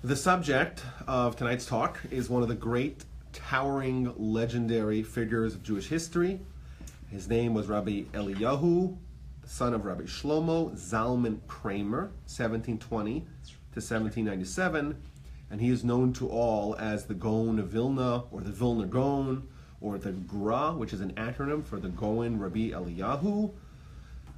The subject of tonight's talk is one of the great, towering, legendary figures of Jewish history. His name was Rabbi Eliyahu, the son of Rabbi Shlomo Zalman Kramer, 1720 to 1797, and he is known to all as the Gaon of Vilna, or the Vilna Gaon, or the Gra, which is an acronym for the Gaon Rabbi Eliyahu,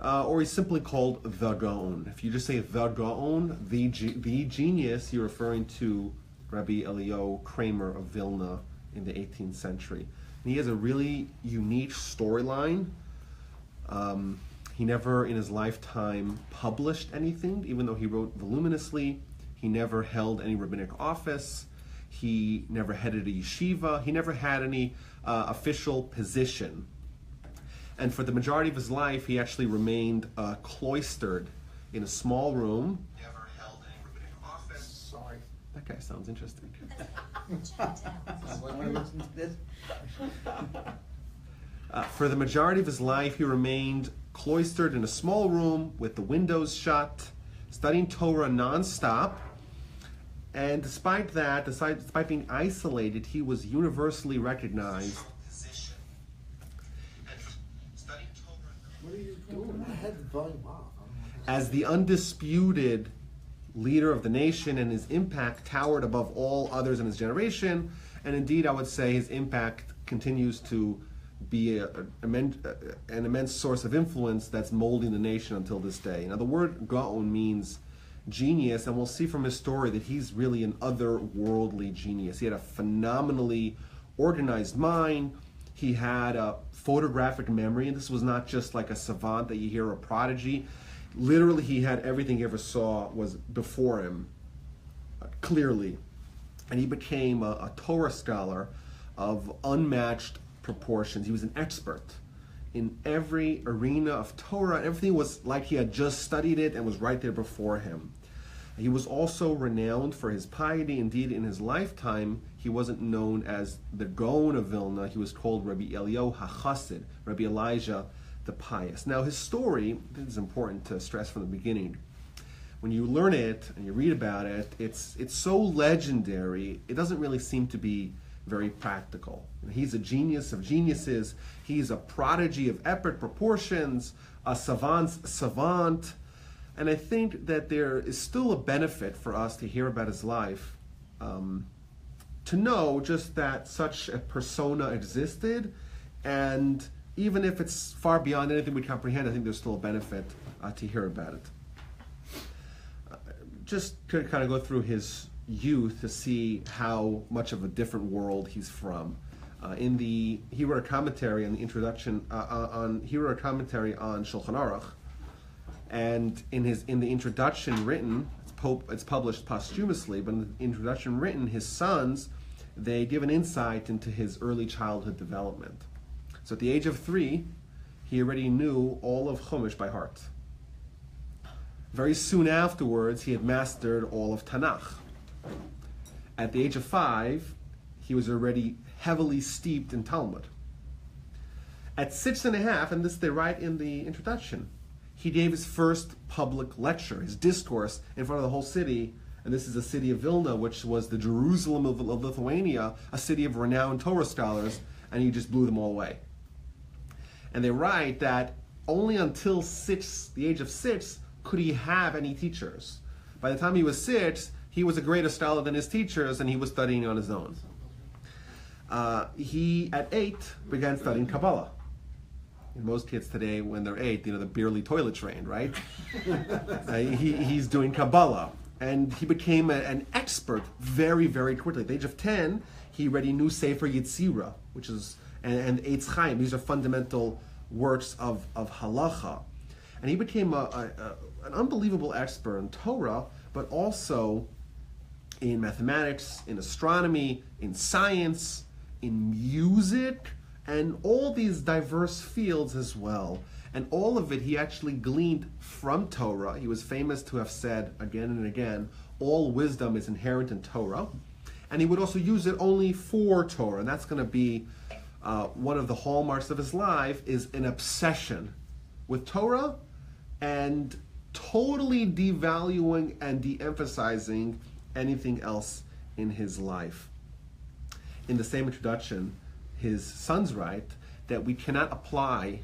or he's simply called the Gaon. If you just say the Gaon, the genius, you're referring to Rabbi Eliyahu Kramer of Vilna in the 18th century. And he has a really unique storyline. He never in his lifetime published anything, even though he wrote voluminously. He never held any rabbinic office. He never headed a yeshiva. He never had any official position. And for the majority of his life, he actually remained cloistered in a small room. Never held any rabbinic office. Sorry. That guy sounds interesting. For the majority of his life, he remained cloistered in a small room with the windows shut, studying Torah nonstop. And despite that, despite being isolated, he was universally recognized. What are you doing? I had the volume off. As the undisputed leader of the nation, and his impact towered above all others in his generation. And indeed, I would say his impact continues to be an immense source of influence that's molding the nation until this day. Now, the word Gaon means genius, and we'll see from his story that he's really an otherworldly genius. He had a phenomenally organized mind. He had a photographic memory, and this was not just like a savant that you hear, a prodigy. Literally, he had everything he ever saw was before him, clearly. And he became a Torah scholar of unmatched proportions. He was an expert in every arena of Torah. Everything was like he had just studied it and was right there before him. He was also renowned for his piety. Indeed, in his lifetime, he wasn't known as the Gaon of Vilna. He was called Rabbi Eliyahu HaChassid, Rabbi Elijah the Pious. Now, his story, this is important to stress from the beginning. When you learn it and you read about it, it's so legendary, it doesn't really seem to be very practical. He's a genius of geniuses. He's a prodigy of epic proportions, a savant's savant. And I think that there is still a benefit for us to hear about his life, to know just that such a persona existed, and even if it's far beyond anything we comprehend, I think there's still a benefit to hear about it. Just to kind of go through his youth to see how much of a different world he's from. He wrote a commentary on the introduction, he wrote a commentary on Shulchan Aruch, and in the introduction written, it's published posthumously, but in the introduction written, his sons, they give an insight into his early childhood development. So at the age of 3, he already knew all of Chumash by heart. Very soon afterwards, he had mastered all of Tanakh. At the age of 5, he was already heavily steeped in Talmud. At 6.5, and this they write in the introduction, he gave his first public lecture, his discourse, in front of the whole city. And this is the city of Vilna, which was the Jerusalem of Lithuania, a city of renowned Torah scholars, and he just blew them all away. And they write that only until the age of 6, could he have any teachers. By the time he was 6, he was a greater scholar than his teachers, and he was studying on his own. He, at 8, began studying Kabbalah. And most kids today, when they're 8, they're barely toilet trained, right? He's doing Kabbalah. And he became an expert very, very quickly. At the age of 10, he already knew Sefer Yetzirah, which is, and Eitz Chaim. These are fundamental works of halacha. And he became an unbelievable expert in Torah, but also in mathematics, in astronomy, in science, in music, and all these diverse fields as well. And all of it he actually gleaned from Torah. He was famous to have said again and again, all wisdom is inherent in Torah. And he would also use it only for Torah. And that's going to be one of the hallmarks of his life, is an obsession with Torah and totally devaluing and de-emphasizing anything else in his life. In the same introduction, his sons write that we cannot apply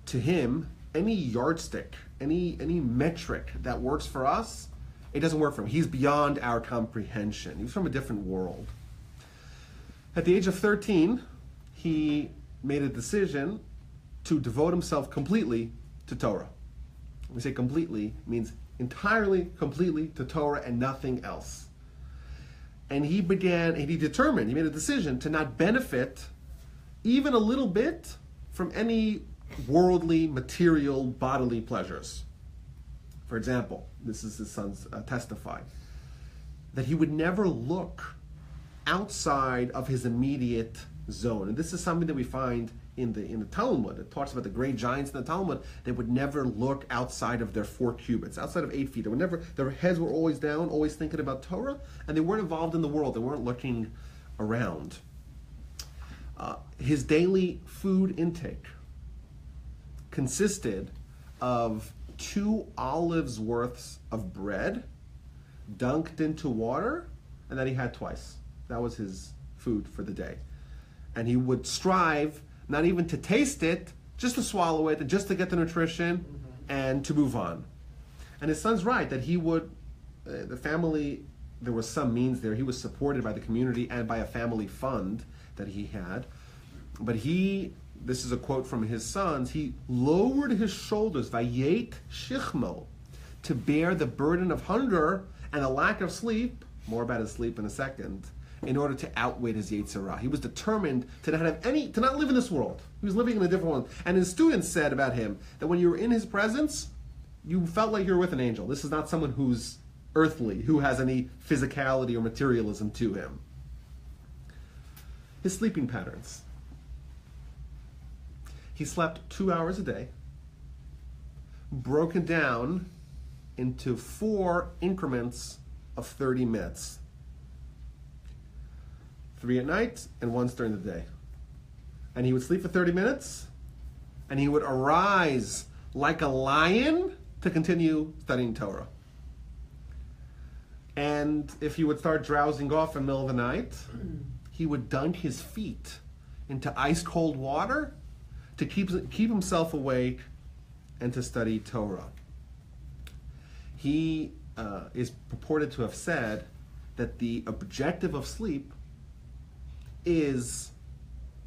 to him any yardstick, any metric that works for us. It doesn't work for him. He's beyond our comprehension. He's from a different world. At the age of 13, he made a decision to devote himself completely to Torah. When we say completely, it means entirely, completely to Torah and nothing else. And he made a decision to not benefit even a little bit from any worldly, material, bodily pleasures. For example, this is his sons testify, that he would never look outside of his immediate zone. And this is something that we find in the Talmud. It talks about the great giants in the Talmud. They would never look outside of their 4 cubits, outside of 8 feet. Their heads were always down, always thinking about Torah, and they weren't involved in the world. They weren't looking around. His daily food intake consisted of 2 olives worths of bread dunked into water, and that he had twice. That was his food for the day. And he would strive not even to taste it, just to swallow it, just to get the nutrition, and to move on. And his son's right, that he would, the family, there was some means there. He was supported by the community and by a family fund that he had. But this is a quote from his sons, he lowered his shoulders, vayet shichmo, to bear the burden of hunger and the lack of sleep, more about his sleep in a second, in order to outweigh his Yetzirah. He was determined to not live in this world. He was living in a different world. And his students said about him that when you were in his presence, you felt like you were with an angel. This is not someone who's earthly, who has any physicality or materialism to him. His sleeping patterns. He slept 2 hours a day, broken down into 4 increments of 30 minutes. 3 at night and once during the day. And he would sleep for 30 minutes, and he would arise like a lion to continue studying Torah. And if he would start drowsing off in the middle of the night, he would dunk his feet into ice cold water to keep himself awake and to study Torah. He is purported to have said that the objective of sleep is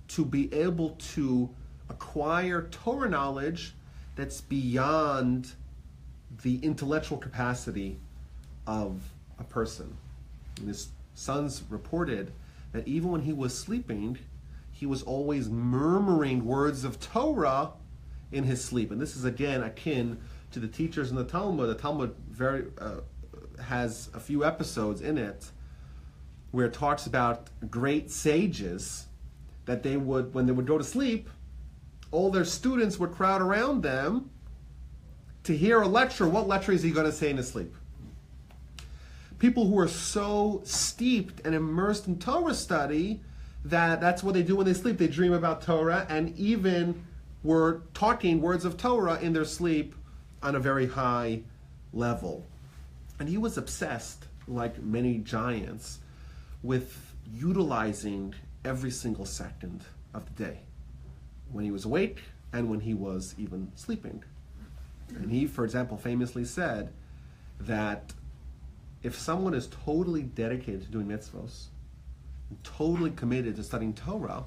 to be able to acquire Torah knowledge that's beyond the intellectual capacity of a person. And his sons reported that even when he was sleeping, he was always murmuring words of Torah in his sleep. And this is again akin to the teachers in the Talmud. The Talmud has a few episodes in it where it talks about great sages that they would, when they would go to sleep, all their students would crowd around them to hear a lecture. What lecture is he going to say in his sleep? People who are so steeped and immersed in Torah study that that's what they do when they sleep. They dream about Torah and even were talking words of Torah in their sleep on a very high level. And he was obsessed, like many giants, with utilizing every single second of the day, when he was awake and when he was even sleeping. And he, for example, famously said that if someone is totally dedicated to doing mitzvos, and totally committed to studying Torah,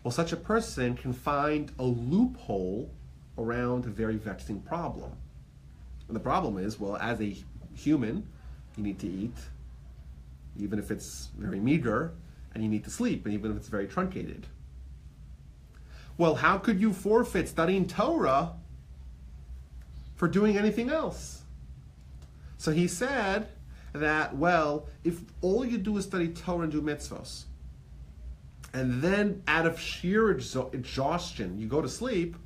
well, such a person can find a loophole around a very vexing problem. And the problem is, well, as a human, you need to eat, even if it's very meager, and you need to sleep, and even if it's very truncated. Well, how could you forfeit studying Torah for doing anything else? So he said that, well, if all you do is study Torah and do mitzvos, and then out of sheer exhaustion, you go to sleep,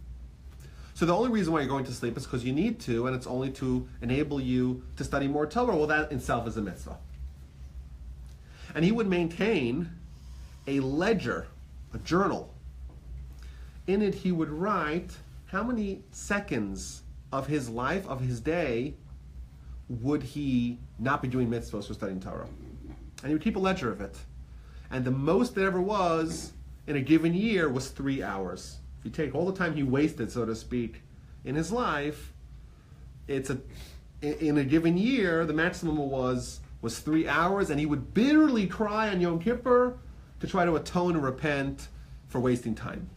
so the only reason why you're going to sleep is because you need to, and it's only to enable you to study more Torah. Well, that in itself is a mitzvah. And he would maintain a ledger, a journal. In it, he would write how many seconds of his life, of his day, would he not be doing mitzvahs for studying Torah. And he would keep a ledger of it. And the most that ever was in a given year was 3 hours. If you take all the time he wasted, so to speak, in his life, in a given year, the maximum was 3 hours, and he would bitterly cry on Yom Kippur to try to atone and repent for wasting time.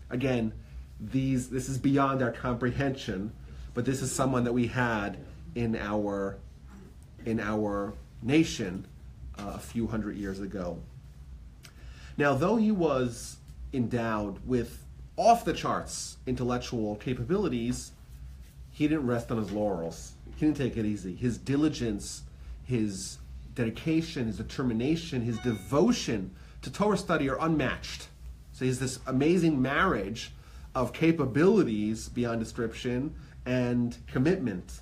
Again, this is beyond our comprehension, but this is someone that we had in our nation a few hundred years ago. Now, though he was endowed with off-the-charts intellectual capabilities, he didn't rest on his laurels. He didn't take it easy. His diligence, his dedication, his determination, his devotion to Torah study are unmatched. So he's this amazing marriage of capabilities beyond description and commitment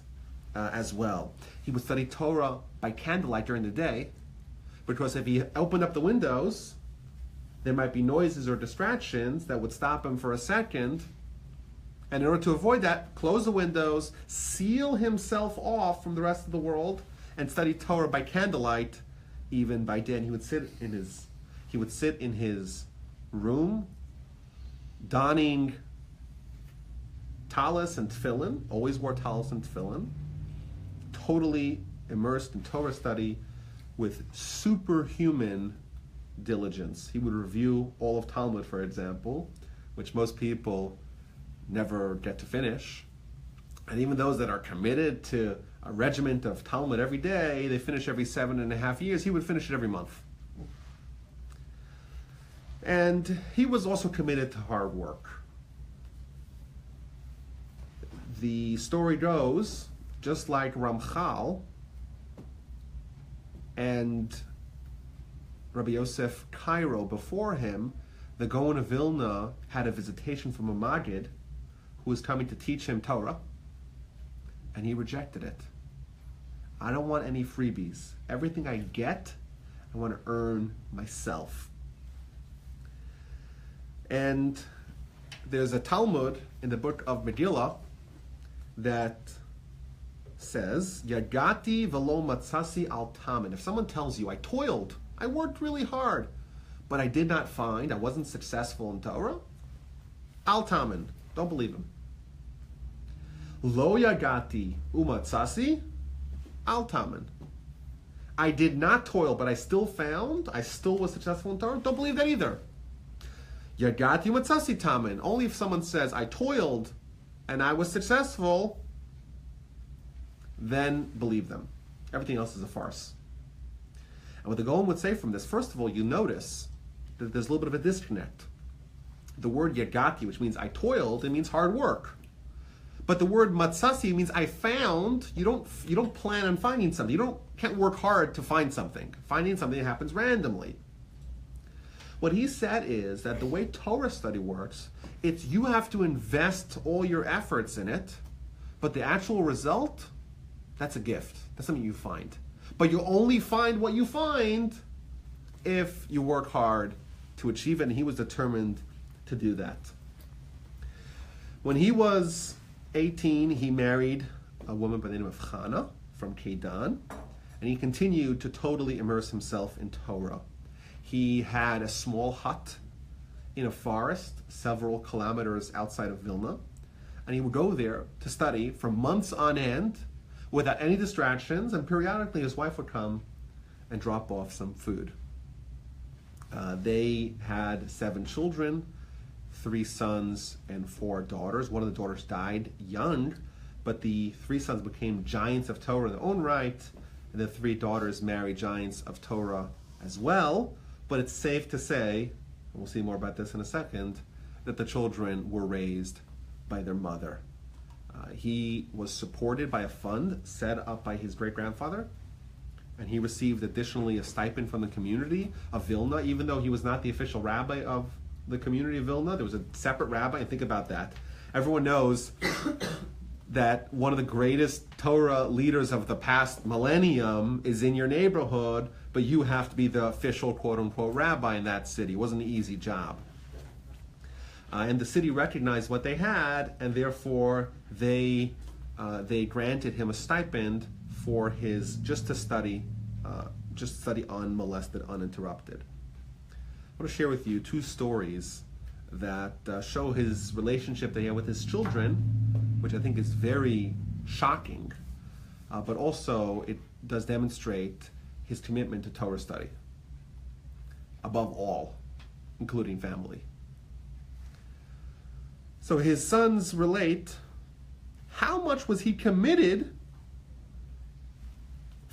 as well. He would study Torah by candlelight during the day, because if he opened up the windows, there might be noises or distractions that would stop him for a second. And in order to avoid that, close the windows, seal himself off from the rest of the world, and study Torah by candlelight, even by day. And he would sit in his room, donning talis and tefillin, always wore talis and tefillin, totally immersed in Torah study with superhuman diligence. He would review all of Talmud, for example, which most people never get to finish. And even those that are committed to a regiment of Talmud every day, they finish every 7.5 years. He would finish it every month. And he was also committed to hard work. The story goes, just like Ramchal and Rabbi Yosef Cairo before him, the Gaon of Vilna had a visitation from a Maggid who was coming to teach him Torah, and he rejected it. I don't want any freebies. Everything I get, I want to earn myself. And there's a Talmud in the book of Megillah that says, Yagati velo matzasi al tamen. If someone tells you, I toiled, I worked really hard, but I did not find, I wasn't successful in Torah, al tamen, don't believe him. Lo yagati umatzasi al tamen. I did not toil, but I still was successful in Torah, don't believe that either. Yagati umatzasi tamen. Only if someone says, I toiled and I was successful, then believe them. Everything else is a farce. And what the Gaon would say from this, first of all, you notice that there's a little bit of a disconnect. The word yagati, which means I toiled, it means hard work. But the word matzasi means I found. You don't plan on finding something. You can't work hard to find something. Finding something happens randomly. What he said is that the way Torah study works, it's you have to invest all your efforts in it, but the actual result, that's a gift. That's something you find. But you only find what you find if you work hard to achieve it, and he was determined to do that. When he was 18, he married a woman by the name of Chana from Gaon, and he continued to totally immerse himself in Torah. He had a small hut in a forest several kilometers outside of Vilna, and he would go there to study for months on end without any distractions, and periodically his wife would come and drop off some food. They had 7 children, 3 sons and 4 daughters. One of the daughters died young, but the 3 sons became giants of Torah in their own right, and the 3 daughters married giants of Torah as well. But it's safe to say, and we'll see more about this in a second, that the children were raised by their mother. He was supported by a fund set up by his great-grandfather, and he received additionally a stipend from the community of Vilna, even though he was not the official rabbi of the community of Vilna. There was a separate rabbi, and think about that. Everyone knows that one of the greatest Torah leaders of the past millennium is in your neighborhood, but you have to be the official quote-unquote rabbi in that city. It wasn't an easy job. And the city recognized what they had, and therefore they granted him a stipend for his just to study unmolested, uninterrupted. I want to share with you two stories that show his relationship that he had with his children, which I think is very shocking, but also it does demonstrate his commitment to Torah study, above all, including family. So his sons relate, how much was he committed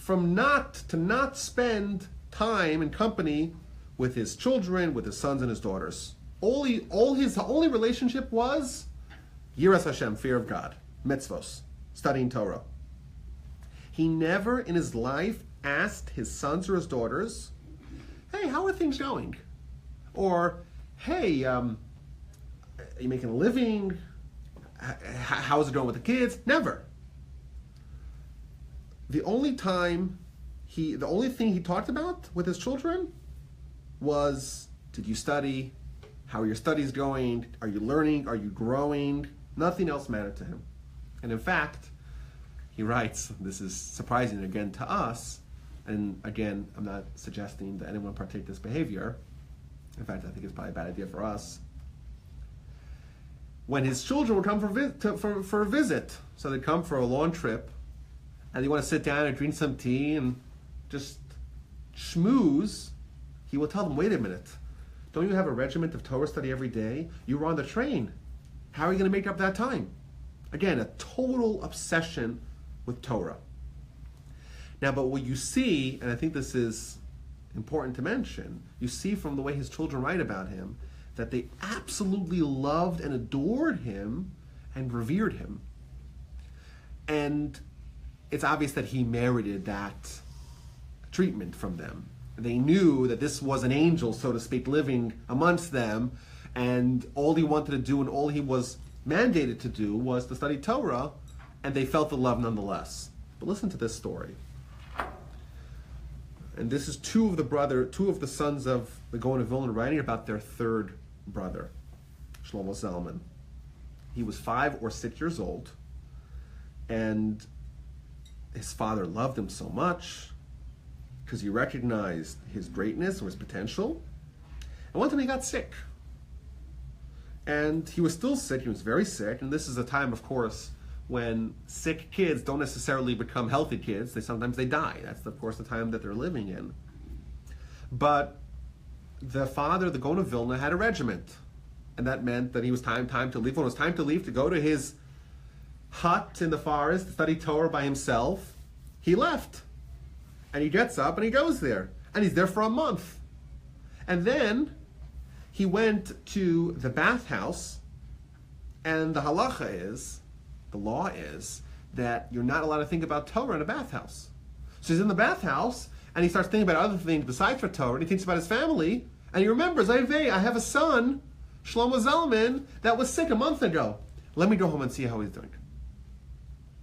to not spend time and company with his children, with his sons and his daughters. His only relationship was Yiras Hashem, fear of God, mitzvos, studying Torah. He never in his life asked his sons or his daughters, hey, how are things going? Or, hey, are you making a living? How's it going with the kids? Never. The only thing he talked about with his children was, did you study? How are your studies going? Are you learning? Are you growing? Nothing else mattered to him. And in fact, he writes, this is surprising again to us, and again, I'm not suggesting that anyone partake this behavior. In fact, I think it's probably a bad idea for us. When his children would come for a visit, so they'd come for a long trip, and they want to sit down and drink some tea and just schmooze, he will tell them, wait a minute, don't you have a regiment of Torah study every day? You were on the train. How are you going to make up that time? Again, a total obsession with Torah. Now, but what you see, and I think this is important to mention, you see from the way his children write about him, that they absolutely loved and adored him and revered him. And it's obvious that he merited that treatment from them. They knew that this was an angel, so to speak, living amongst them, and all he wanted to do and all he was mandated to do was to study Torah, and they felt the love nonetheless. But listen to this story. And this is two of the sons of the Gaon of Vilna writing about their third brother, Shlomo Zalman. He was 5 or 6 years old, and his father loved him so much because he recognized his greatness or his potential. And one time he got sick. And he was still sick, he was very sick, and this is a time, of course, when sick kids don't necessarily become healthy kids. Sometimes they die. That's, of course, the time that they're living in. But the father, the Gaon of Vilna, had a regiment. And that meant that he was time to leave. When it was time to leave, to go to his hut in the forest to study Torah by himself, he left. And he gets up and he goes there. And he's there for a month. And then he went to the bathhouse, and the law is that you're not allowed to think about Torah in a bathhouse. So he's in the bathhouse, and he starts thinking about other things besides for Torah, and he thinks about his family, and he remembers, I have a son, Shlomo Zalman, that was sick a month ago. Let me go home and see how he's doing.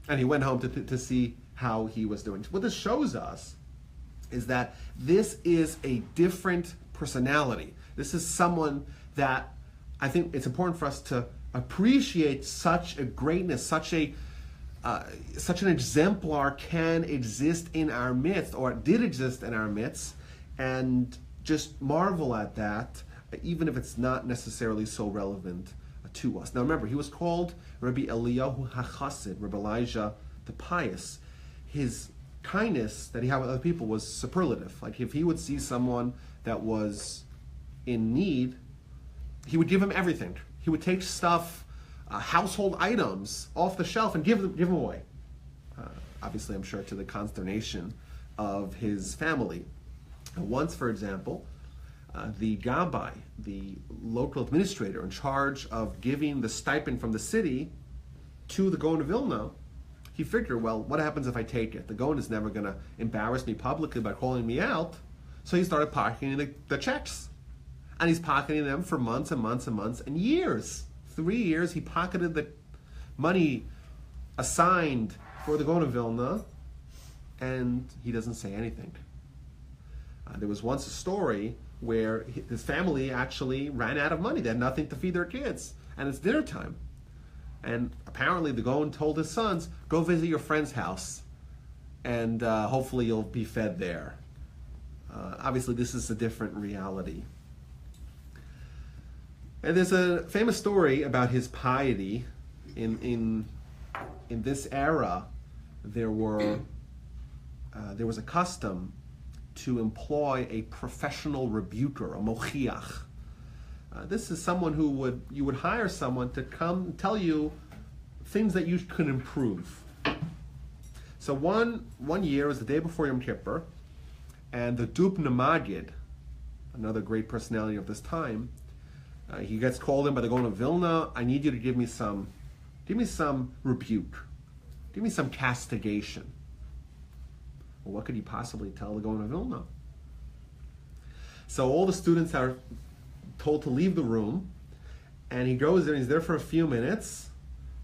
And he went home to see how he was doing. What this shows us is that this is a different personality. This is someone that I think it's important for us to appreciate. Such a greatness, such an exemplar can exist in our midst, or did exist in our midst, and just marvel at that, even if it's not necessarily so relevant to us. Now remember, he was called Rabbi Eliyahu HaChassid, Rabbi Elijah the Pious. His kindness that he had with other people was superlative. Like, if he would see someone that was in need, he would give him everything. He would take stuff, household items off the shelf and give them away. Obviously, I'm sure to the consternation of his family. Once, for example, the Rabbi, the local administrator in charge of giving the stipend from the city to the Gaon of Vilna, he figured, well, what happens if I take it? The Gaon is never going to embarrass me publicly by calling me out. So he started pocketing the checks. And he's pocketing them for months and months and months and years. 3 years, he pocketed the money assigned for the Gaon of Vilna, and he doesn't say anything. There was once a story where his family actually ran out of money. They had nothing to feed their kids, and it's dinner time. And apparently the Gaon told his sons, go visit your friend's house and hopefully you'll be fed there. Obviously, this is a different reality. And there's a famous story about his piety. In this era, there was a custom to employ a professional rebuker, a mochiach. This is someone who you would hire someone to come tell you things that you could improve. So one year was the day before Yom Kippur, and the Dubna Magid, another great personality of this time, he gets called in by the Gaon of Vilna. I need you to give me some rebuke, give me some castigation. Well, what could he possibly tell the Gaon of Vilna? So all the students are told to leave the room, and he goes there. He's there for a few minutes,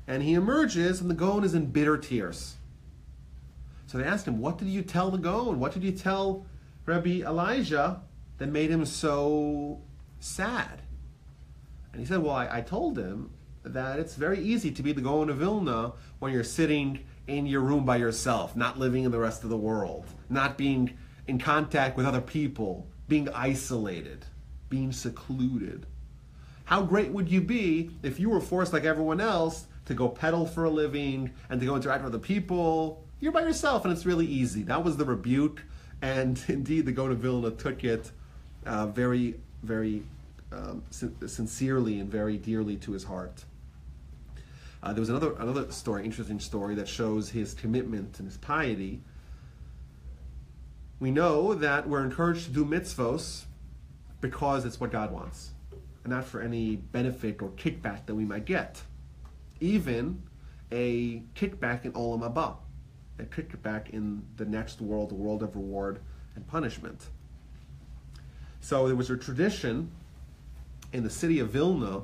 and he emerges, and the Gaon is in bitter tears. So they asked him, "What did you tell the Gaon? What did you tell Rabbi Elijah that made him so sad?" And he said, "Well, I told him that it's very easy to be the Gaon of Vilna when you're sitting in your room by yourself, not living in the rest of the world, not being in contact with other people, being isolated, being secluded. How great would you be if you were forced like everyone else to go peddle for a living and to go interact with other people? You're by yourself and it's really easy." That was the rebuke, and indeed the Gaon of Vilna took it very, very sincerely and very dearly to his heart. There was another story, interesting story, that shows his commitment and his piety. We know that we're encouraged to do mitzvos because it's what God wants, and not for any benefit or kickback that we might get. Even a kickback in Olam Haba, a kickback in the next world, the world of reward and punishment. So there was a tradition in the city of Vilna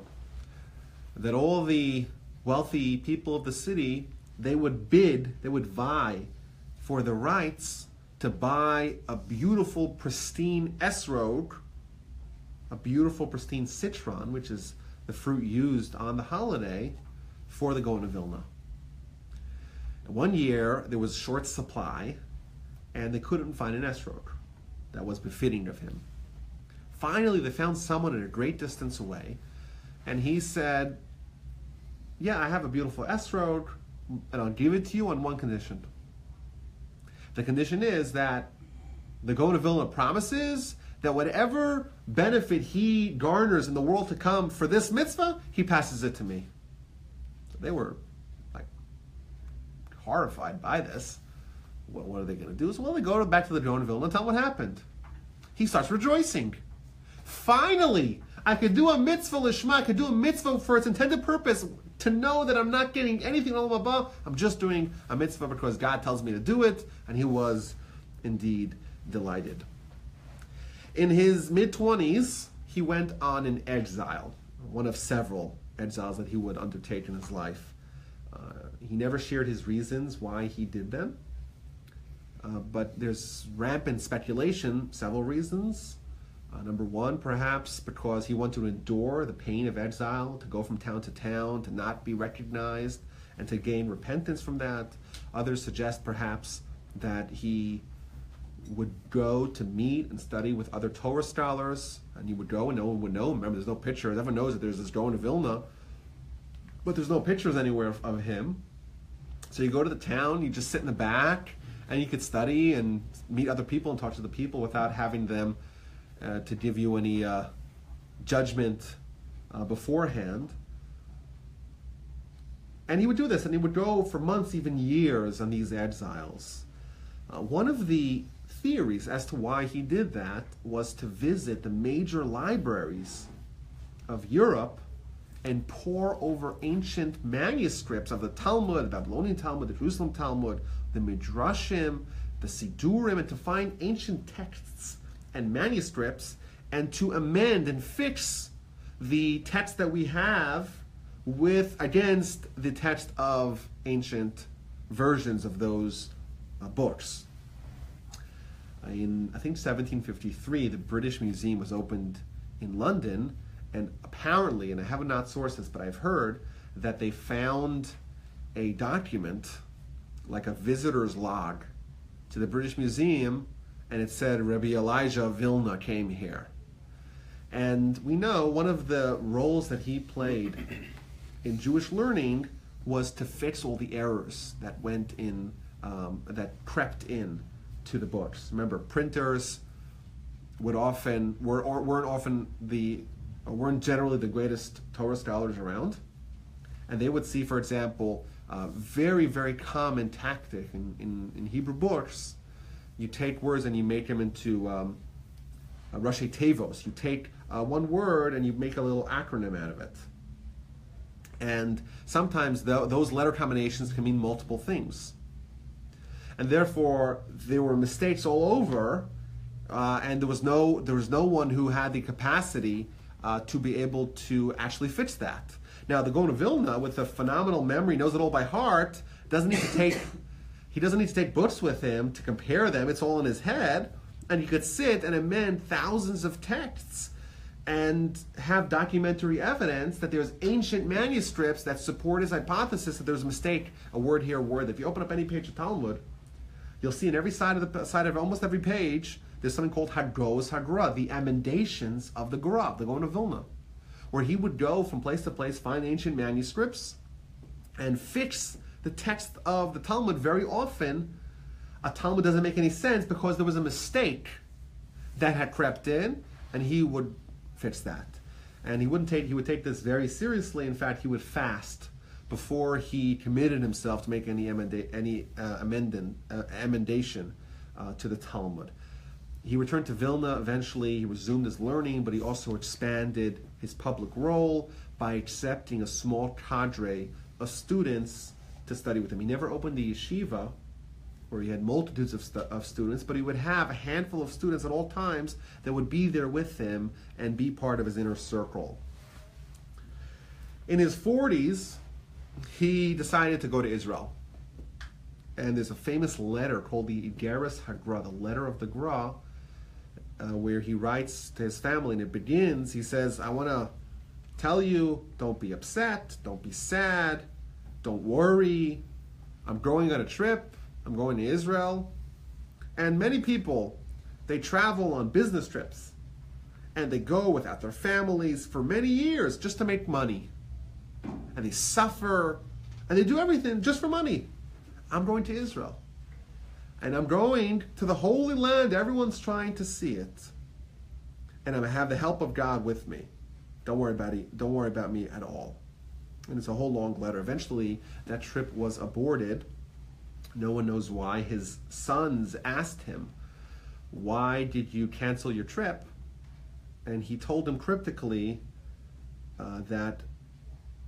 that all the wealthy people of the city, they would vie for the rights to buy a beautiful, pristine esrog, a beautiful, pristine citron, which is the fruit used on the holiday, for the Gaon of Vilna. One year, there was short supply, and they couldn't find an esrog that was befitting of him. Finally, they found someone at a great distance away, and he said, "Yeah, I have a beautiful esrog, and I'll give it to you on one condition. The condition is that the Gaon of Vilna promises that whatever benefit he garners in the world to come for this mitzvah, he passes it to me." So they were like horrified by this. What are they going to do? So, well, they go back to the Gaon of Vilna and tell him what happened. He starts rejoicing. Finally, I could do a mitzvah lishma, I could do a mitzvah for its intended purpose, to know that I'm not getting anything in Olam Haba. I'm just doing a mitzvah because God tells me to do it, and he was indeed delighted. In his mid-20s, he went on an exile, one of several exiles that he would undertake in his life. He never shared his reasons why he did them, but there's rampant speculation, several reasons. Number one, perhaps because he wanted to endure the pain of exile, to go from town to town, to not be recognized, and to gain repentance from that. Others suggest perhaps that he would go to meet and study with other Torah scholars, and he would go and no one would know. Remember, there's no picture. Everyone knows that there's this Gaon of Vilna, but there's no pictures anywhere of him. So you go to the town, you just sit in the back, and you could study and meet other people and talk to the people without having them to give you any judgment beforehand. And he would do this, and he would go for months, even years, on these exiles. One of the theories as to why he did that was to visit the major libraries of Europe and pore over ancient manuscripts of the Talmud, the Babylonian Talmud, the Jerusalem Talmud, the Midrashim, the Sidurim, and to find ancient texts and manuscripts, and to amend and fix the text that we have against the text of ancient versions of those books. In, I think, 1753, the British Museum was opened in London, and apparently, and I have not sourced this, but I've heard that they found a document, like a visitor's log, to the British Museum, and it said Rabbi Elijah of Vilna came here. And we know one of the roles that he played in Jewish learning was to fix all the errors that went in, that crept in to the books. Remember, printers weren't generally the greatest Torah scholars around, and they would see, for example, very, very common tactic in Hebrew books. You take words and you make them into Rashi Tevos. You take one word and you make a little acronym out of it. And sometimes those letter combinations can mean multiple things. And therefore, there were mistakes all over, and there was no one who had the capacity to be able to actually fix that. Now, the Gaon of Vilna, with a phenomenal memory, knows it all by heart, doesn't need to take he doesn't need to take books with him to compare them. It's all in his head, and he could sit and amend thousands of texts and have documentary evidence that there's ancient manuscripts that support his hypothesis that there's a mistake, a word here, a word. If you open up any page of Talmud, you'll see in every side of almost every page, there's something called Hagra, the emendations of the Gra, the Gaon of Vilna, where he would go from place to place, find ancient manuscripts, and fix the text of the Talmud. Very often, a Talmud doesn't make any sense because there was a mistake that had crept in, and he would fix that. And he would take this very seriously. In fact, he would fast before he committed himself to make any emendation to the Talmud. He returned to Vilna eventually. He resumed his learning, but he also expanded his public role by accepting a small cadre of students to study with him. He never opened the yeshiva, where he had multitudes of students, but he would have a handful of students at all times that would be there with him and be part of his inner circle. In his 40s, he decided to go to Israel. And there's a famous letter called the Igeris HaGra, the letter of the Gra, where he writes to his family, and it begins, he says, I want to tell you, don't be upset, don't be sad, don't worry, I'm going on a trip, I'm going to Israel. And many people, they travel on business trips, and they go without their families for many years just to make money. And they suffer, and they do everything just for money. I'm going to Israel. And I'm going to the Holy Land. Everyone's trying to see it. And I'm going to have the help of God with me. Don't worry about it. Don't worry about me at all. And it's a whole long letter. Eventually, that trip was aborted. No one knows why. His sons asked him, why did you cancel your trip? And he told them cryptically that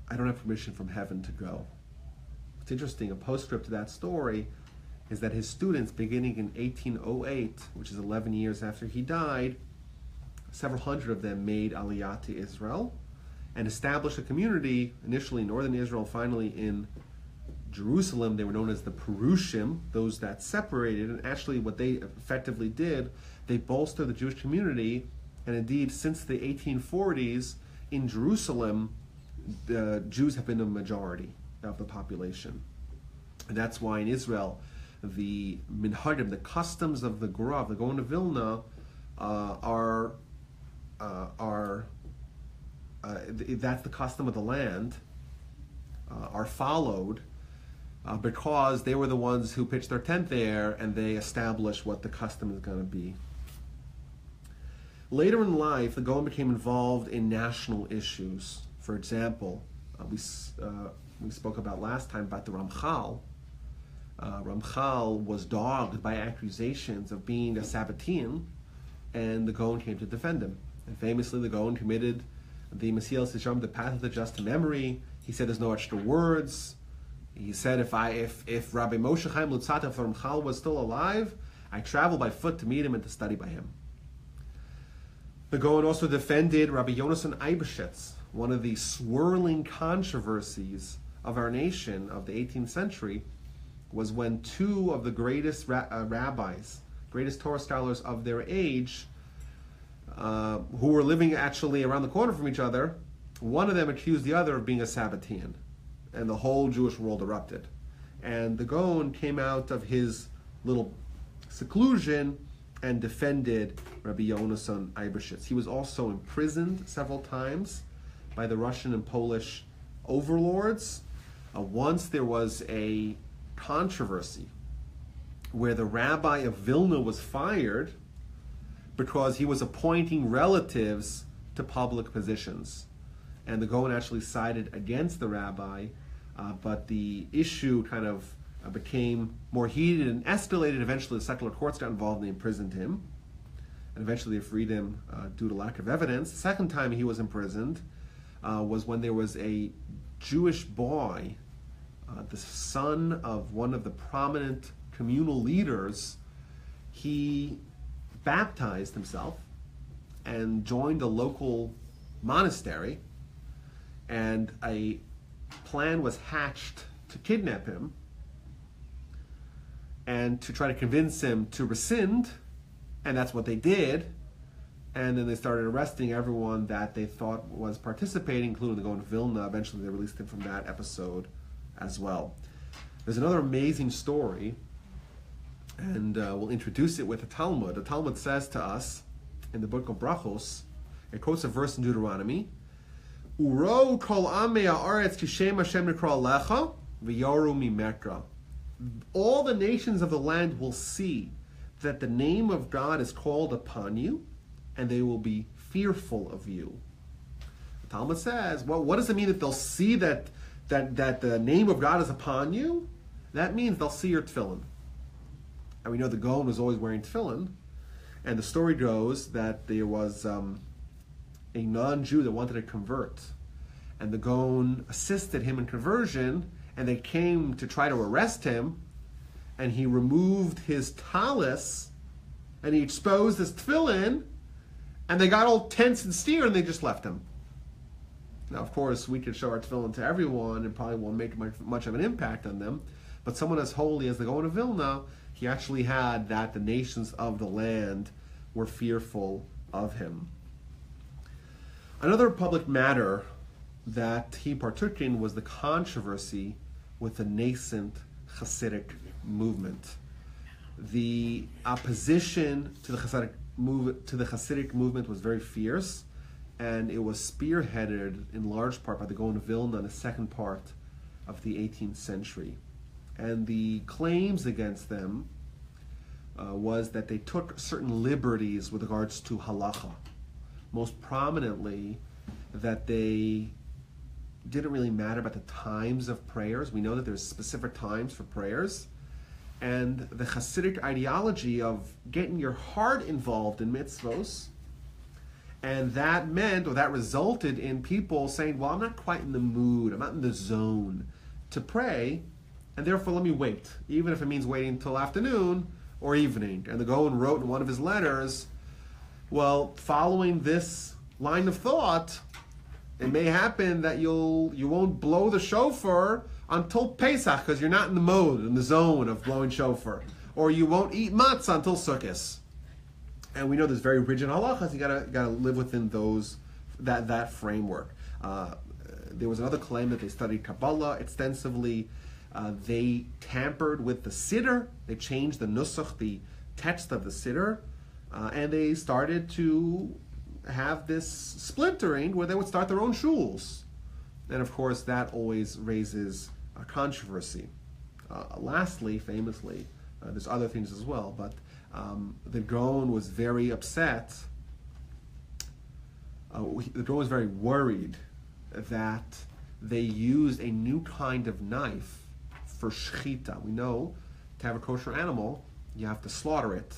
I don't have permission from heaven to go. What's interesting, a postscript to that story, is that his students, beginning in 1808, which is 11 years after he died, several hundred of them made Aliyah to Israel and established a community, initially in northern Israel, finally in Jerusalem. They were known as the Perushim, those that separated, and actually what they effectively did, they bolstered the Jewish community, and indeed, since the 1840s, in Jerusalem, the Jews have been the majority of the population. And that's why in Israel, the minhagim, the customs of the Gaon, the Gaon of Vilna, that's the custom of the land, are followed because they were the ones who pitched their tent there, and they established what the custom is going to be. Later in life, the Gaon became involved in national issues. For example, we spoke about last time about the Ramchal. Ramchal was dogged by accusations of being a Sabbatean, and the Gaon came to defend him. And famously, the Gaon committed the Mesilas Yesharim, the path of the just memory. He said there's no extra words. He said if Rabbi Moshe Chaim Lutzat, if Ramchal was still alive, I travel by foot to meet him and to study by him. The Gaon also defended Rabbi Yonasan Eibeshitz, one of the swirling controversies of our nation of the 18th century was when two of the greatest rabbis, greatest Torah scholars of their age, who were living actually around the corner from each other, one of them accused the other of being a Sabbatean, and the whole Jewish world erupted. And the Gaon came out of his little seclusion and defended Rabbi Yonasan Eibeshitz. He was also imprisoned several times by the Russian and Polish overlords. Once there was a controversy where the rabbi of Vilna was fired because he was appointing relatives to public positions. And the Gaon actually sided against the rabbi, but the issue kind of became more heated and escalated. Eventually the secular courts got involved and they imprisoned him. And eventually they freed him due to lack of evidence. The second time he was imprisoned was when there was a Jewish boy, the son of one of the prominent communal leaders. He baptized himself and joined a local monastery, and a plan was hatched to kidnap him and to try to convince him to rescind, and that's what they did. And then they started arresting everyone that they thought was participating, including the Gaon of Vilna. Eventually they released him from that episode as well. There's another amazing story, and we'll introduce it with the Talmud. The Talmud says to us in the book of Brachos, it quotes a verse in Deuteronomy, Uro kol amei haaretz kishem Hashem nikra lecha v'yoru mimekra. All the nations of the land will see that the name of God is called upon you, and they will be fearful of you. The Talmud says, well, what does it mean that they'll see that the name of God is upon you? That means they'll see your tefillin. And we know the Gaon was always wearing tefillin. And the story goes that there was a non-Jew that wanted to convert. And the Gaon assisted him in conversion, and they came to try to arrest him. And he removed his talis, and he exposed his tefillin, and they got all tense and steer, and they just left him. Now, of course, we could show our tefillin to everyone, and probably won't make much of an impact on them. But someone as holy as the Gaon of Vilna, he actually had that the nations of the land were fearful of him. Another public matter that he partook in was the controversy with the nascent Hasidic movement. The opposition to the Hasidic movement was very fierce, and it was spearheaded in large part by the Gaon of Vilna in the second part of the 18th century. And the claims against them was that they took certain liberties with regards to halacha. Most prominently, that they didn't really matter about the times of prayers. We know that there's specific times for prayers. And the Hasidic ideology of getting your heart involved in mitzvos, and that meant, or that resulted in people saying, well, I'm not quite in the mood, I'm not in the zone to pray, and therefore let me wait, even if it means waiting until afternoon or evening. And the Gaon wrote in one of his letters, well, following this line of thought, it may happen that you won't blow the shofar until Pesach because you're not in the mode, in the zone of blowing shofar. Or you won't eat matzah until Sukkot. And we know there's very rigid halachas. You gotta live within that framework. There was another claim that they studied Kabbalah extensively. They tampered with the Siddur. They changed the nusach, the text of the Siddur, and they started to have this splintering where they would start their own shuls. And of course, that always raises a controversy. Lastly, famously, there's other things as well, but the Gaon was very upset. The Gaon was very worried that they used a new kind of knife for shechita. We know to have a kosher animal, you have to slaughter it.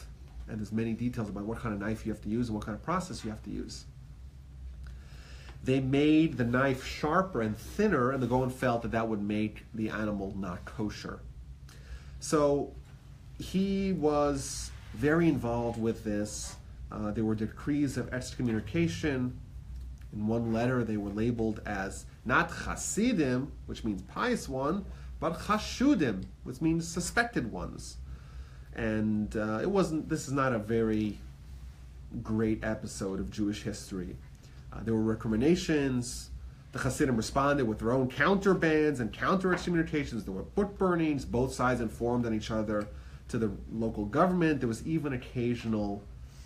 And there's many details about what kind of knife you have to use and what kind of process you have to use. They made the knife sharper and thinner, and the Gaon felt that that would make the animal not kosher. So he was very involved with this. There were decrees of excommunication. In one letter, they were labeled as not Hasidim, which means pious one, but Chashudim, which means suspected ones. And this is not a very great episode of Jewish history. There were recriminations. The Hasidim responded with their own counter bans and counter excommunications. There were book burnings. Both sides informed on each other. to the local government. There was even occasional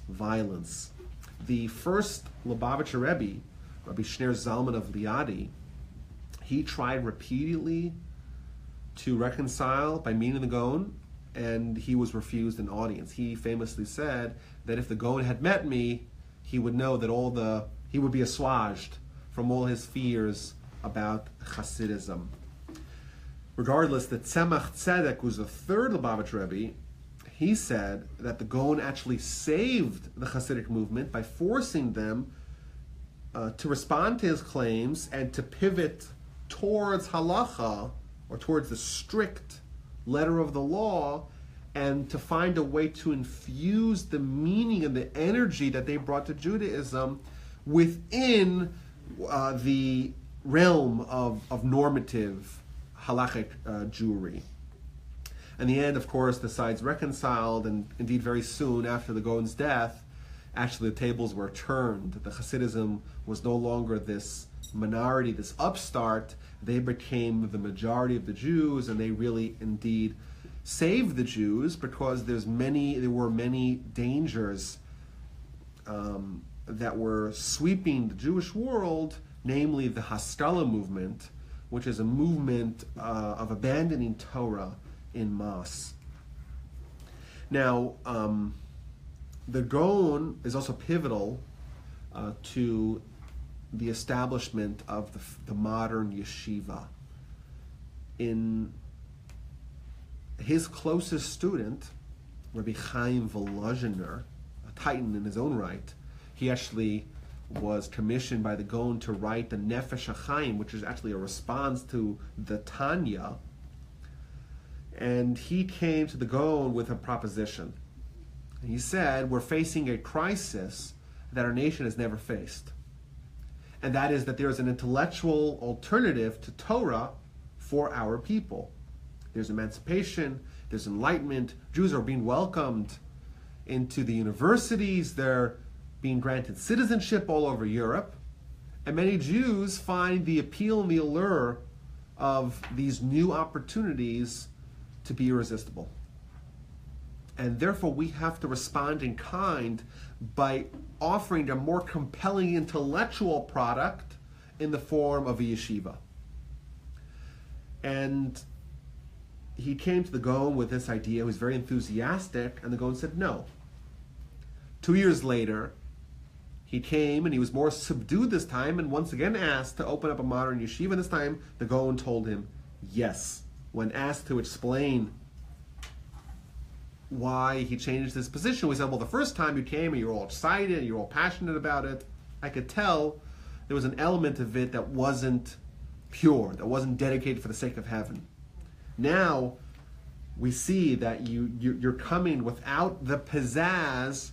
violence. The first Lubavitcher Rebbe, Rabbi Shner Zalman of Liadi, he tried repeatedly to reconcile by meeting the Gaon, and he was refused an audience. He famously said that if the Gaon had met me, he would know that he would be assuaged from all his fears about Hasidism. Regardless, the Tzemach Tzedek, who's the third Lubavitcher Rebbe, he said that the Gaon actually saved the Hasidic movement by forcing them to respond to his claims and to pivot towards halacha, or towards the strict letter of the law, and to find a way to infuse the meaning and the energy that they brought to Judaism within the realm of normative halachic Jewry. In the end, of course, the sides reconciled, and indeed very soon after the Gaon's death, actually the tables were turned. The Hasidism was no longer this minority, this upstart. They became the majority of the Jews, and they really indeed saved the Jews, because there were many dangers that were sweeping the Jewish world, namely the Haskalah movement, which is a movement of abandoning Torah in mass. Now, the Gaon is also pivotal to the establishment of the modern yeshiva. In his closest student, Rabbi Chaim Volozhiner, a titan in his own right, he actually was commissioned by the Gaon to write the Nefesh HaChaim, which is actually a response to the Tanya. And he came to the Gaon with a proposition. He said, we're facing a crisis that our nation has never faced. And that is that there is an intellectual alternative to Torah for our people. There's emancipation, there's enlightenment. Jews are being welcomed into the universities. They're being granted citizenship all over Europe. And many Jews find the appeal and the allure of these new opportunities to be irresistible. And therefore we have to respond in kind by offering a more compelling intellectual product in the form of a yeshiva. And he came to the Gaon with this idea. He was very enthusiastic, and the Gaon said no. 2 years later, he came, and he was more subdued this time, and once again asked to open up a modern yeshiva. This time, the Gaon told him yes. When asked to explain why he changed his position, we said, well, the first time you came and you were all excited and you were all passionate about it, I could tell there was an element of it that wasn't pure, that wasn't dedicated for the sake of heaven. Now we see that you're coming without the pizzazz,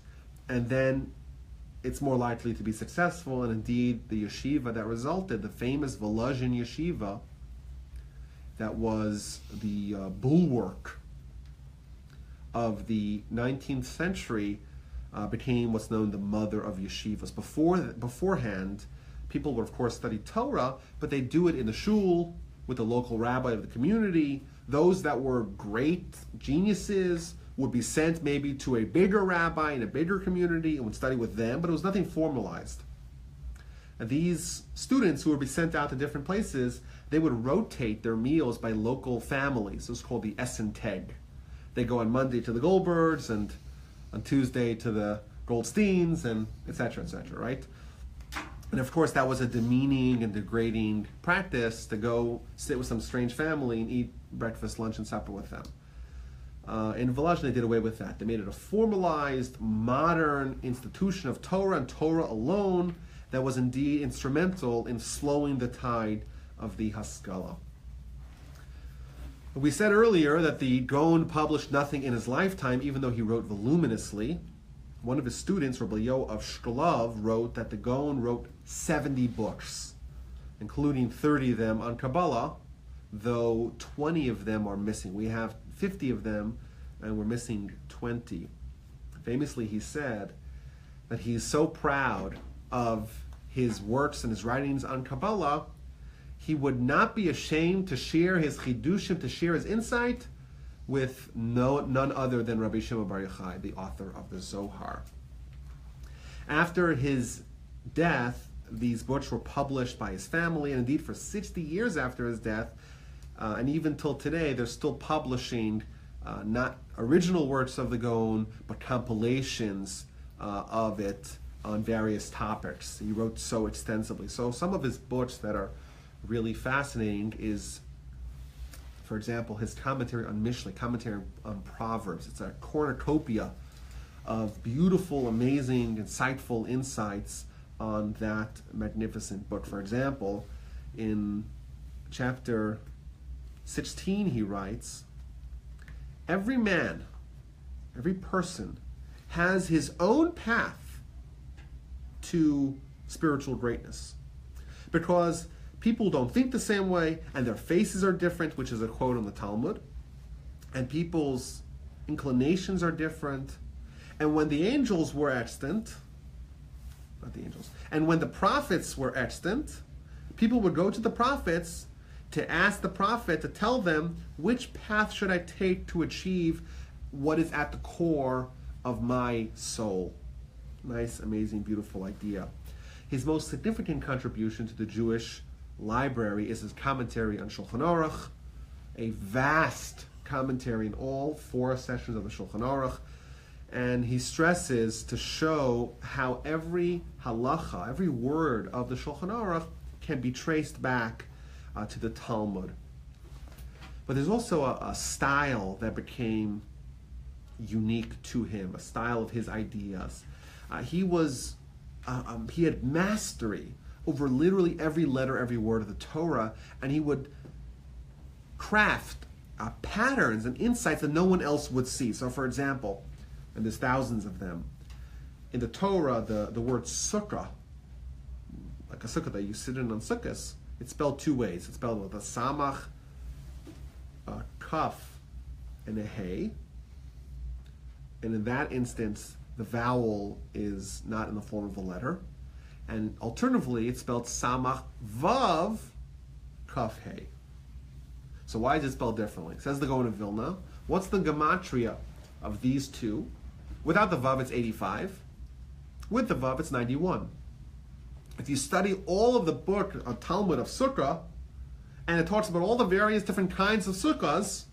and then it's more likely to be successful. And indeed, the yeshiva that resulted, the famous Volozhin yeshiva, that was the bulwark of the 19th century, became what's known the mother of yeshivas. Beforehand, people would of course study Torah, but they do it in the shul with the local rabbi of the community. Those that were great geniuses would be sent maybe to a bigger rabbi in a bigger community and would study with them, but it was nothing formalized. And these students who would be sent out to different places, they would rotate their meals by local families. It was called the Essen Teg. They go on Monday to the Goldbergs, and on Tuesday to the Goldsteins, and etc., right? And of course, that was a demeaning and degrading practice to go sit with some strange family and eat breakfast, lunch, and supper with them. In Volozhin, they did away with that. They made it a formalized, modern institution of Torah and Torah alone that was indeed instrumental in slowing the tide of the Haskalah. We said earlier that the Gaon published nothing in his lifetime, even though he wrote voluminously. One of his students, Rabbi of Shklov, wrote that the Gaon wrote 70 books, including 30 of them on Kabbalah, though 20 of them are missing. We have 50 of them, and we're missing 20. Famously, he said that he's so proud of his works and his writings on Kabbalah, he would not be ashamed to share his chidushim, to share his insight, with none other than Rabbi Shimon Bar Yochai, the author of the Zohar. After his death, these books were published by his family, and indeed for 60 years after his death, and even till today, they're still publishing not original works of the Gaon, but compilations of it on various topics. He wrote so extensively. So some of his books that are really fascinating is, for example, his commentary on Mishlei, commentary on Proverbs. It's a cornucopia of beautiful, amazing, insightful insights on that magnificent book. For example, in chapter 16 he writes, every man, every person has his own path to spiritual greatness, because people don't think the same way, and their faces are different, which is a quote on the Talmud, and people's inclinations are different. And when the angels were extant, not the angels, and when the prophets were extant, people would go to the prophets to ask the prophet to tell them, which path should I take to achieve what is at the core of my soul. Nice, amazing, beautiful idea. His most significant contribution to the Jewish library is his commentary on Shulchan Aruch, a vast commentary in all 4 sessions of the Shulchan Aruch, and he stresses to show how every halacha, every word of the Shulchan Aruch can be traced back to the Talmud. But there's also a style that became unique to him, a style of his ideas. He had mastery over literally every letter, every word of the Torah, and he would craft patterns and insights that no one else would see. So, for example, and there's thousands of them, in the Torah, the word sukkah, like a sukkah that you sit in on sukkahs, it's spelled 2 ways. It's spelled with a samach, a kaf, and a hey. And in that instance, the vowel is not in the form of a letter. And alternatively, it's spelled samach vav kaf hey. So why is it spelled differently? It says the Gaon of Vilna. What's the gematria of these two? Without the vav, it's 85. With the vav, it's 91. If you study all of the book of Talmud of Sukkah, and it talks about all the various different kinds of sukkahs,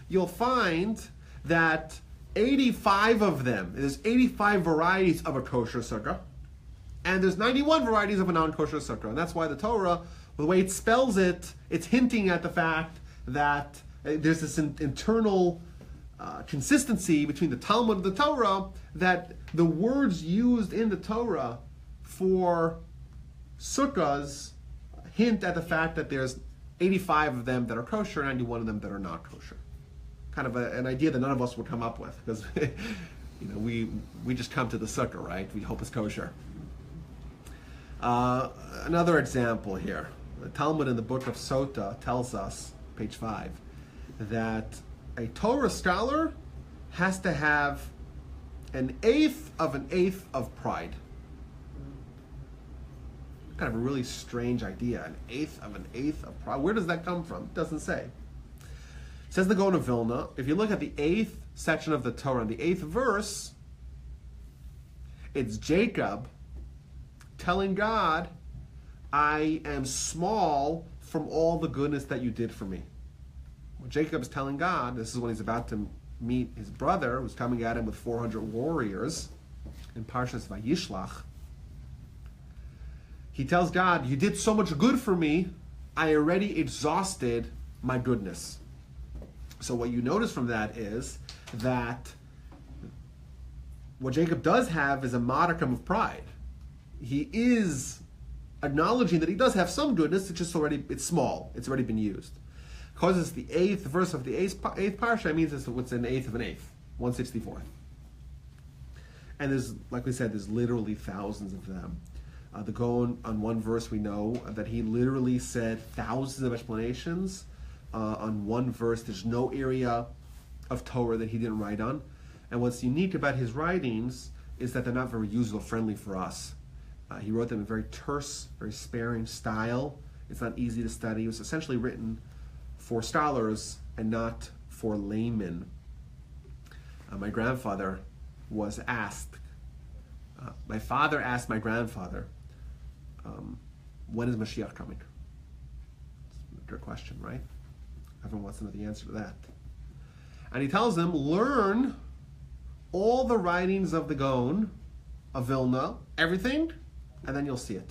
you'll find that 85 of them, there's 85 varieties of a kosher sukkah, and there's 91 varieties of a non-kosher sukkah. And that's why the Torah, the way it spells it, it's hinting at the fact that there's this internal consistency between the Talmud and the Torah, that the words used in the Torah for sukkahs hint at the fact that there's 85 of them that are kosher, 91 of them that are not kosher. Kind of an idea that none of us would come up with, because we just come to the sukkah, right? We hope it's kosher. Another example here. The Talmud in the book of Sota tells us, page 5, that a Torah scholar has to have an eighth of pride. Kind of a really strange idea, an eighth of pride. Where does that come from? It doesn't say. It says the Gaon of Vilna, if you look at the 8th section of the Torah, the 8th verse, it's Jacob telling God, I am small from all the goodness that you did for me. Well, Jacob's telling God, this is when he's about to meet his brother, who's coming at him with 400 warriors in Parshas Vayishlach. He tells God, you did so much good for me, I already exhausted my goodness. So what you notice from that is that what Jacob does have is a modicum of pride. He is acknowledging that he does have some goodness, it's small, it's already been used. Because it's the 8th verse of the 8th parsha, it means it's what's an eighth of an eighth, 1/64. And there's, like we said, there's literally thousands of them. The Gaon, on one verse, we know that he literally said thousands of explanations on one verse. There's no area of Torah that he didn't write on. And what's unique about his writings is that they're not very user-friendly for us. He wrote them in a very terse, very sparing style. It's not easy to study. It was essentially written for scholars and not for laymen. My grandfather was asked, my father asked my grandfather, when is Mashiach coming? It's a good question, right? Everyone wants to know the answer to that. And he tells him, learn all the writings of the Gaon, of Vilna, everything, and then you'll see it.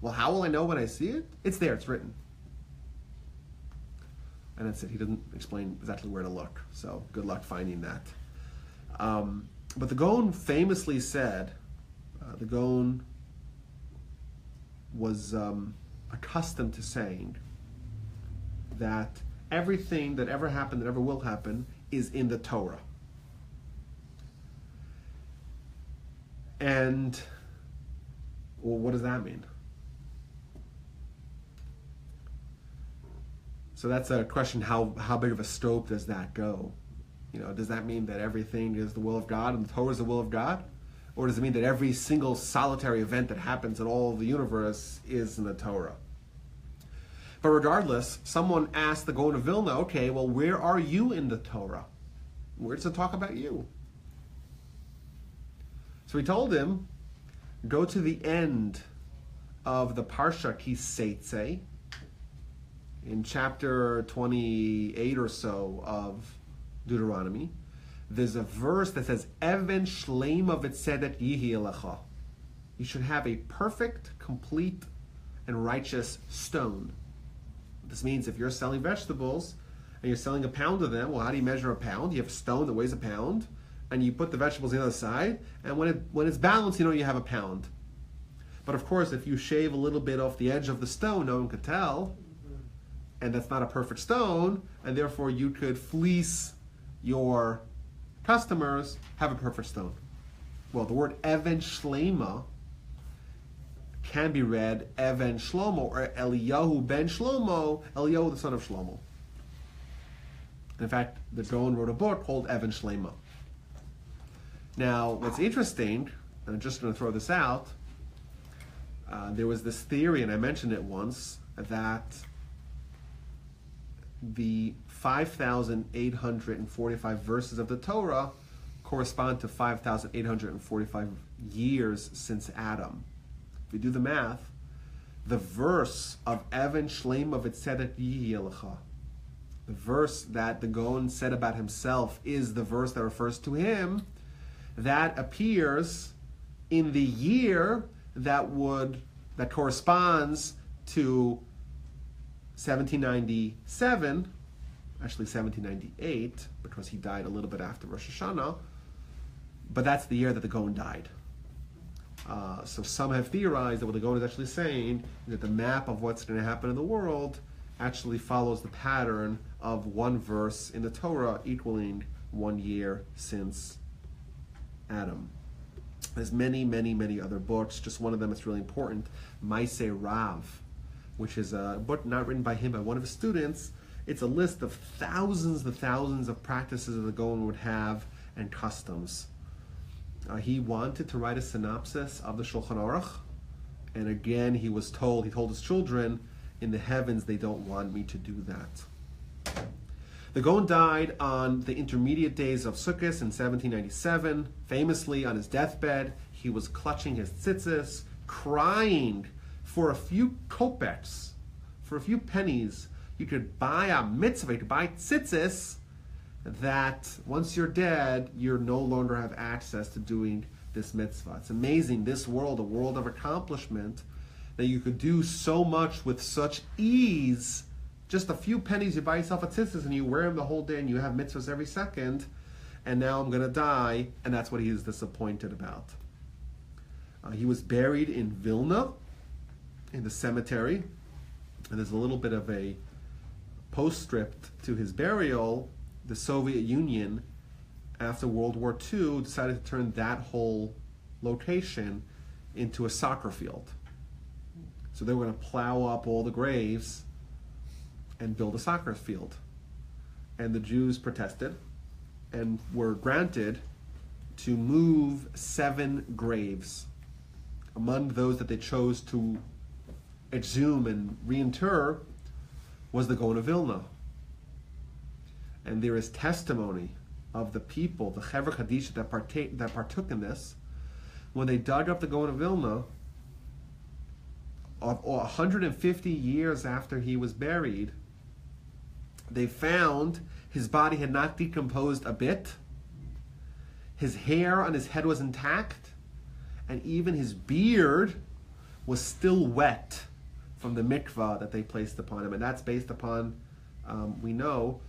Well, how will I know when I see it? It's there, it's written. And that's it. He doesn't explain exactly where to look. So good luck finding that. But the Gaon famously said, the Gaon was accustomed to saying that everything that ever happened, that ever will happen, is in the Torah. And, well, what does that mean? So that's a question, how big of a scope does that go? You know, does that mean that everything is the will of God and the Torah is the will of God? Or does it mean that every single solitary event that happens in all of the universe is in the Torah? But regardless, someone asked the Gaon of Vilna, okay, well, where are you in the Torah? Where does it talk about you? So he told him, go to the end of the Parsha Kiseitse, in chapter 28 or so of Deuteronomy. There's a verse that says, Even shleima v'tzedek yihi elecha. You should have a perfect, complete, and righteous stone. This means if you're selling vegetables and you're selling a pound of them, well, how do you measure a pound? You have a stone that weighs a pound, and you put the vegetables on the other side, and when it's balanced, you know you have a pound. But of course, if you shave a little bit off the edge of the stone, no one could tell, and that's not a perfect stone, and therefore you could fleece your customers, have a perfect stone. Well, the word Even Shleima can be read Even Shlomo, or Eliyahu ben Shlomo, Eliyahu the son of Shlomo. In fact, the Gaon wrote a book called Even Shleima. Now, what's interesting, and I'm just going to throw this out, there was this theory, and I mentioned it once, that the 5,845 verses of the Torah correspond to 5,845 years since Adam. If you do the math, the verse of Even Shleima v'tzedek yihi elecha, the verse that the Gaon said about himself is the verse that refers to him, that appears in the year that corresponds to 1797, actually 1798, because he died a little bit after Rosh Hashanah, but that's the year that the Gaon died. So some have theorized that what the Gaon is actually saying is that the map of what's going to happen in the world actually follows the pattern of one verse in the Torah equaling 1 year since Adam. There's many, many, many other books. Just one of them that's really important, Maaseh Rav, which is a book not written by him, by one of his students. It's a list of thousands and thousands of practices that the Gaon would have and customs. He wanted to write a synopsis of the Shulchan Aruch, and again he told his children, in the heavens they don't want me to do that. The Gaon died on the intermediate days of Sukkot in 1797. Famously, on his deathbed, he was clutching his tzitzis, crying for a few kopecks, for a few pennies. You could buy a mitzvah, you could buy tzitzis, that once you're dead, you no longer have access to doing this mitzvah. It's amazing, this world, a world of accomplishment, that you could do so much with such ease. Just a few pennies, you buy yourself a tzitzis and you wear them the whole day and you have mitzvahs every second, and now I'm going to die, and that's what he is disappointed about. He was buried in Vilna, in the cemetery, and there's a little bit of a postscript to his burial. The Soviet Union, after World War II, decided to turn that whole location into a soccer field. So they were going to plow up all the graves and build a soccer field. And the Jews protested and were granted to move 7 graves. Among those that they chose to exhume and reinter was the Gaon of Vilna. and there is testimony of the people, the Chevra Kadisha that partook in this. When they dug up the Gaon of Vilna, 150 years after he was buried, they found his body had not decomposed a bit. His hair on his head was intact, and even his beard was still wet from the mikvah that they placed upon him. And that's based upon, we know,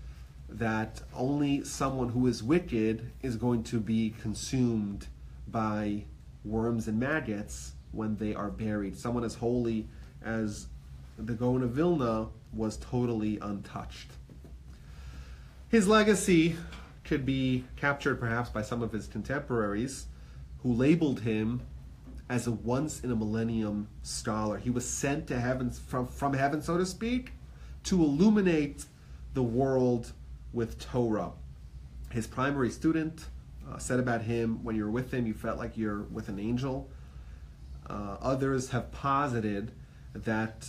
that only someone who is wicked is going to be consumed by worms and maggots when they are buried. Someone as holy as the Gaon of Vilna was totally untouched. His legacy could be captured perhaps by some of his contemporaries who labeled him as a once-in-a-millennium scholar. He was sent to heaven, from heaven, so to speak, to illuminate the world with Torah. His primary student said about him, when you're with him, you felt like you're with an angel. Others have posited that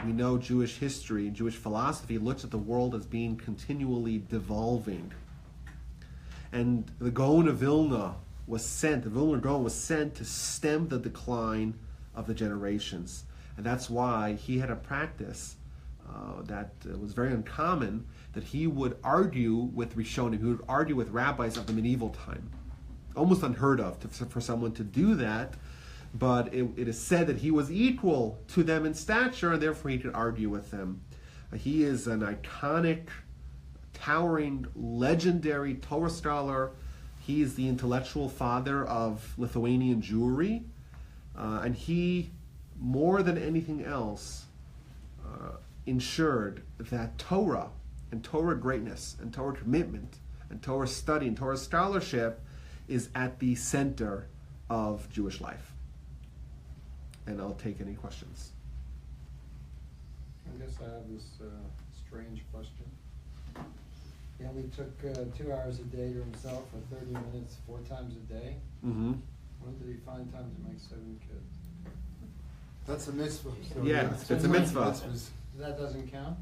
we know Jewish history, Jewish philosophy looks at the world as being continually devolving. And the Gaon of Vilna was sent, the Vilna Gaon was sent to stem the decline of the generations. And that's why he had a practice that was very uncommon, that he would argue with Rishonim, he would argue with rabbis of the medieval time. Almost unheard of for someone to do that, but it is said that he was equal to them in stature, and therefore he could argue with them. He is an iconic, towering, legendary Torah scholar. He is the intellectual father of Lithuanian Jewry, and he, more than anything else, ensured that Torah and Torah greatness and Torah commitment and Torah study and Torah scholarship is at the center of Jewish life. And I'll take any questions. I guess I have this strange question. He only took 2 hours a day to himself for 30 minutes, 4 times a day. Mm-hmm. When did he find time to make 7 kids? That's a mitzvah. So yeah, it's a mitzvah. That doesn't count?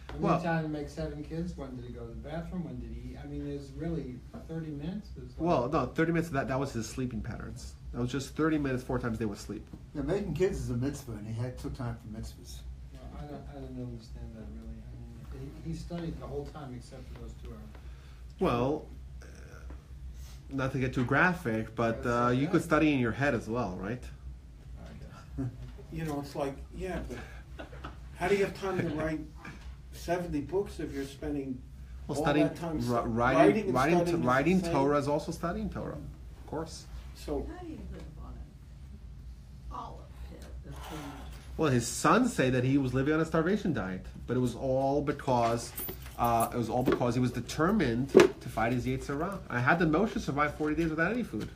How many Well, time to make 7 kids? When did he go to the bathroom? When did he eat? I mean, there's really 30 minutes? Well, no, 30 minutes, that was his sleeping patterns. That was just 30 minutes, 4 times a day with sleep. Yeah, making kids is a mitzvah, and he took time for mitzvahs. No, I don't understand that really. I mean, he studied the whole time except for those 2 hours. Well, not to get too graphic, but you could study in your head as well, right? I guess. You know, it's like, yeah, but how do you have time to write 70 books if you're spending Well, all studying, that time writing studying the Torah same- is also studying Torah, of course. So, How do you live on an olive pit? The food? Well, his sons say that he was living on a starvation diet, but it was all because he was determined to fight his Yetzer Hara. I had the Moshe survive 40 days without any food.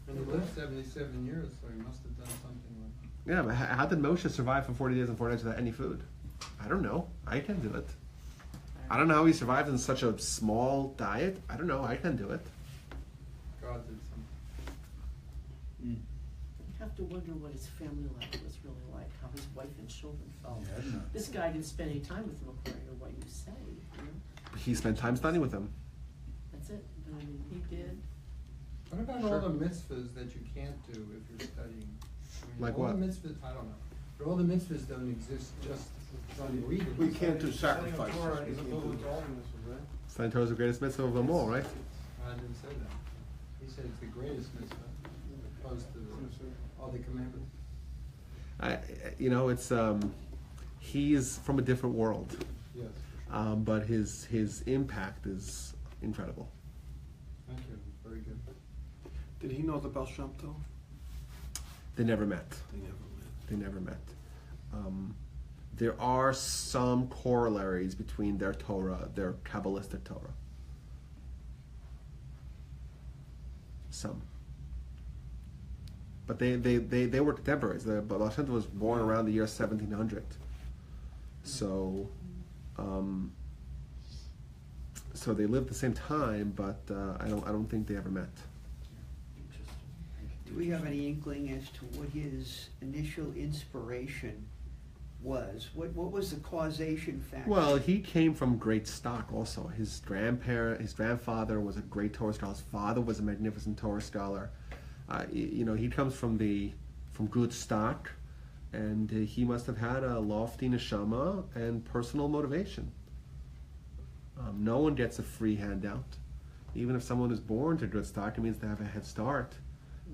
And he lived 77 years, so he must have done something like that. Yeah, but how did Moshe survive for 40 days and 40 nights without any food? I don't know. I can do it. I don't know how he survived in such a small diet. I don't know. I can do it. God did something. You have to wonder what his family life was really like, how his wife and children felt. Yeah, This guy didn't spend any time with them according to what you say. You know? He spent time studying with him. That's it. But I mean, he did. What about all the mitzvahs that you can't do if you're studying? I mean, Like all what? The mitzvahs, I don't know. But all the mitzvahs don't exist just from reading. we can't do sacrifices. Studying Torah is the greatest mitzvah of them all, right? I didn't say that. He said it's the greatest mitzvah, opposed to all the commandments. He's from a different world, Yes. but his impact is incredible. Thank you. Very good. Did he know the Baal Shem Tov? They never met. They never met. There are some corollaries between their Torah, their Kabbalistic Torah. Some. But they were contemporaries. The Baal Shem Tov was born around the year 1700. So they lived at the same time, but I don't think they ever met. Do we have any inkling as to what his initial inspiration was? What was the causation factor? Well, he came from great stock also. His grandfather was a great Torah scholar. His father was a magnificent Torah scholar. He comes from good stock, and he must have had a lofty neshama and personal motivation. No one gets a free handout. Even if someone is born to good stock, it means they have a head start.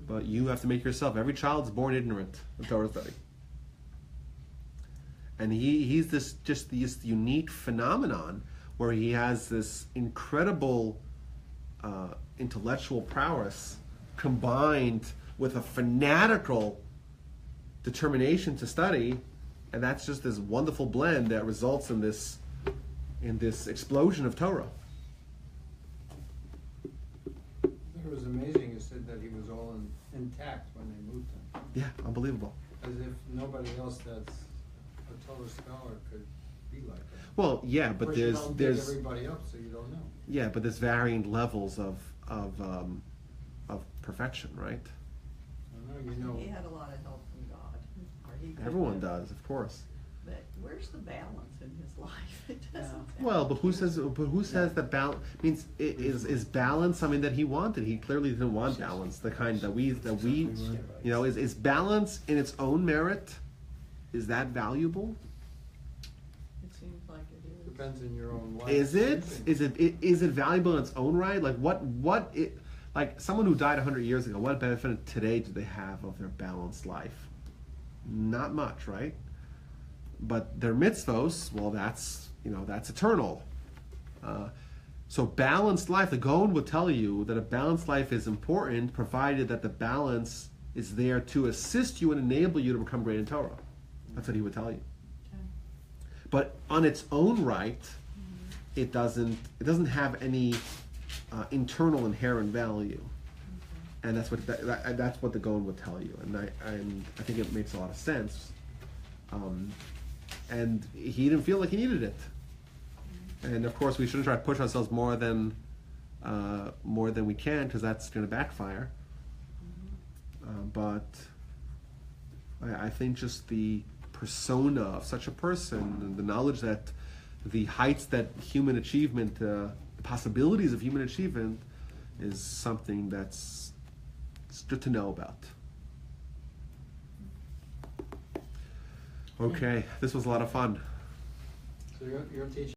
But you have to make yourself. Every child's born ignorant of Torah study. And he's this unique phenomenon where he has this incredible intellectual prowess combined with a fanatical determination to study, and that's just this wonderful blend that results in this explosion of Torah. It was amazing. You said that he was all intact when they moved him, Yeah, unbelievable. as if nobody else that's a Torah scholar could be like that. Well, yeah, but Of course, you don't dig there's everybody up, so you don't know. yeah, but there's varying levels of perfection, right? I know, you know. He had a lot of help from God. Or he could Everyone have. does, of course. But where's the balance in his life? It doesn't. Well, but who says that balance means is balance something that he wanted? He clearly didn't want balance, the kind that we is balance in its own merit. Is that valuable? It seems like it is. Depends on your own life. Is it? thinking. Is it valuable in its own right? Like someone who died 100 years ago, what benefit today do they have of their balanced life? Not much, right? But their mitzvos, well, that's eternal. So balanced life, the Gaon would tell you that a balanced life is important, provided that the balance is there to assist you and enable you to become great in Torah. That's what he would tell you. Okay. But on its own right, it doesn't have any internal inherent value, and that's what the Gaon would tell you, and I think it makes a lot of sense. And he didn't feel like he needed it, and of course we shouldn't try to push ourselves more than we can, because that's going to backfire. But I think just the persona of such a person, and the knowledge that the heights that human achievement, the possibilities of human achievement, is something it's good to know about. Okay, this was a lot of fun. So you're teaching